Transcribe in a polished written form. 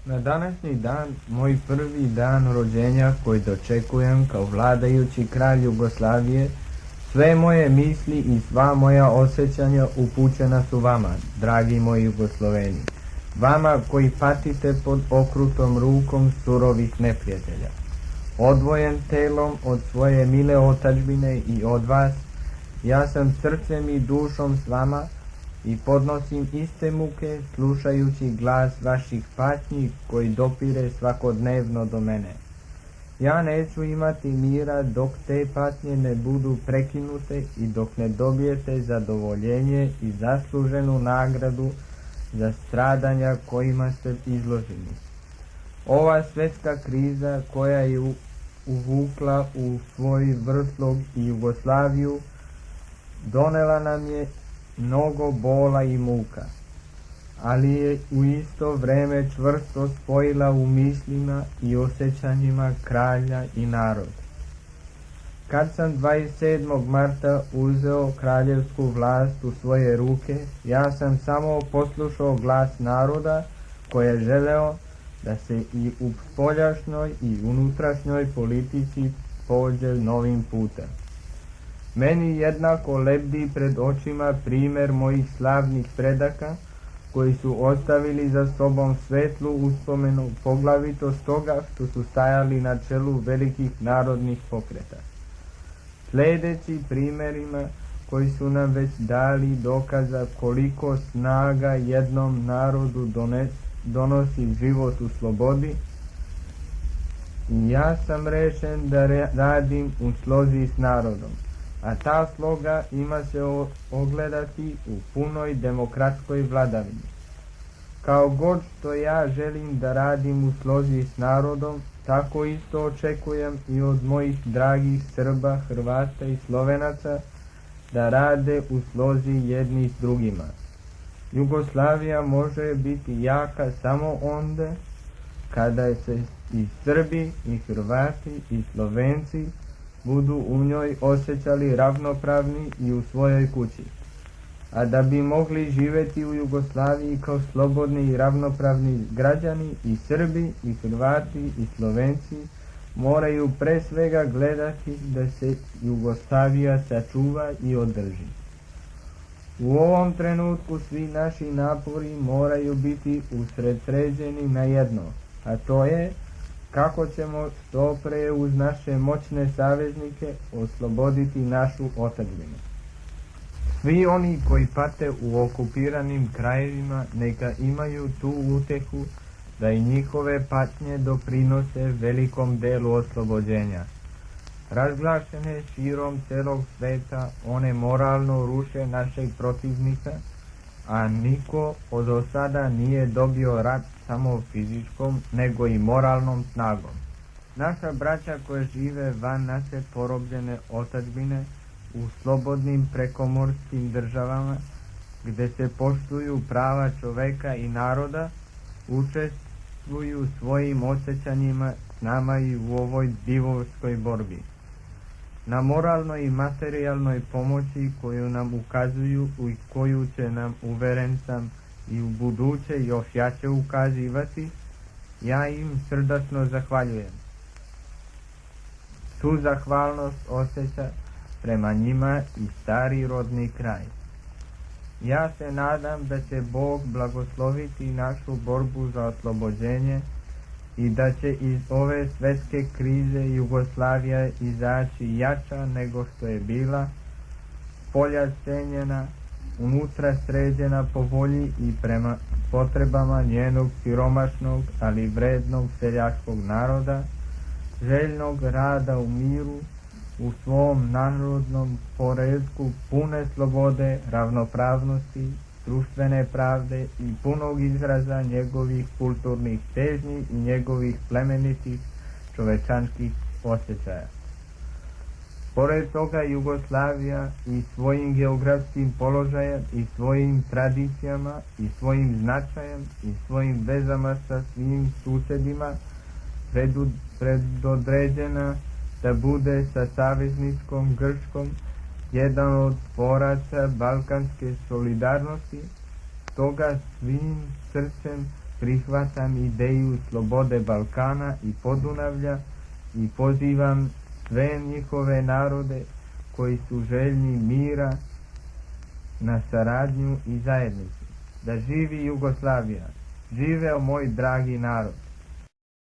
Na današnji dan, moj prvi dan rođenja koji dočekujem kao vladajući kralj Jugoslavije, sve moje misli i sva moja osjećanja upućena su vama, dragi moji Jugosloveni, vama koji patite pod okrutom rukom surovih neprijatelja. Odvojen telom od svoje mile otadžbine i od vas, ja sam srcem i dušom s vama i podnosim iste muke slušajući glas vaših patnji koji dopire svakodnevno do mene. Ja neću imati mira dok te patnje ne budu prekinute i dok ne dobijete zadovoljenje i zasluženu nagradu za stradanja kojima ste izloženi. Ova svjetska kriza koja je uvukla u svoj vrtlog i Jugoslaviju donela nam je mnogo bola i muka, ali je u isto vreme čvrsto spojila u mislima i osjećanjima kralja i narod. Kad sam 27. marta uzeo kraljevsku vlast u svoje ruke, ja sam samo poslušao glas naroda koji je želeo da se i u spoljašnjoj i unutrašnjoj politici pođe novim putem. Meni jednako lebdi pred očima primjer mojih slavnih predaka koji su ostavili za sobom svetlu uspomenu, poglavito stoga što su stajali na čelu velikih narodnih pokreta. Sljedeći primjerima koji su nam već dali dokaza koliko snaga jednom narodu donosi život u slobodi, ja sam rešen da radim u slozi s narodom, a ta sloga ima se ogledati u punoj demokratskoj vladavini. Kao god što ja želim da radim u slozi s narodom, tako isto očekujem i od mojih dragih Srba, Hrvata i Slovenaca da rade u slozi jedni s drugima. Jugoslavija može biti jaka samo onda kada se i Srbi, i Hrvati, i Slovenci budu u njoj osjećali ravnopravni i u svojoj kući. A da bi mogli živjeti u Jugoslaviji kao slobodni i ravnopravni građani, i Srbi, i Hrvati, i Slovenci moraju pre svega gledati da se Jugoslavija sačuva i održi. U ovom trenutku svi naši napori moraju biti usredsređeni na jedno, a to je kako ćemo što pre uz naše moćne saveznike osloboditi našu otadžbinu. Svi oni koji pate u okupiranim krajevima neka imaju tu utehu da i njihove patnje doprinose velikom delu oslobođenja. Razglašene širom celog sveta, one moralno ruše našeg protivnika, a niko od sada nije dobio rat samo fizičkom, nego i moralnom snagom. Naša braća koja žive van naše porobljene otadžbine u slobodnim prekomorskim državama, gde se poštuju prava čoveka i naroda, učestvuju svojim osjećanjima s nama i u ovoj divovskoj borbi. Na moralnoj i materijalnoj pomoći koju nam ukazuju i koju će nam, uveren sam, i u buduće još jače ukazivati, ja im srdačno zahvaljujem. Tu zahvalnost osjeća prema njima i stari rodni kraj. Ja se nadam da će Bog blagosloviti našu borbu za oslobođenje i da će iz ove svjetske krize Jugoslavija izaći jača nego što je bila, polja stenjena, unutra sređena po volji i prema potrebama njenog siromašnog, ali vrednog seljačkog naroda, željnog rada u miru, u svom narodnom poretku pune slobode, ravnopravnosti, društvene pravde i punog izraza njegovih kulturnih težnji i njegovih plemenitih čovečanskih osjećaja. Pored toga Jugoslavija i svojim geografskim položajem i svojim tradicijama i svojim značajem i svojim vezama sa svim susjedima predodređena da bude sa savezničkom Grčkom jedan od tvoraca balkanske solidarnosti, stoga svim srcem prihvatam ideju slobode Balkana i Podunavlja i pozivam sve njihove narode koji su željni mira na saradnju i zajednicu. Da živi Jugoslavija! Živeo moj dragi narod!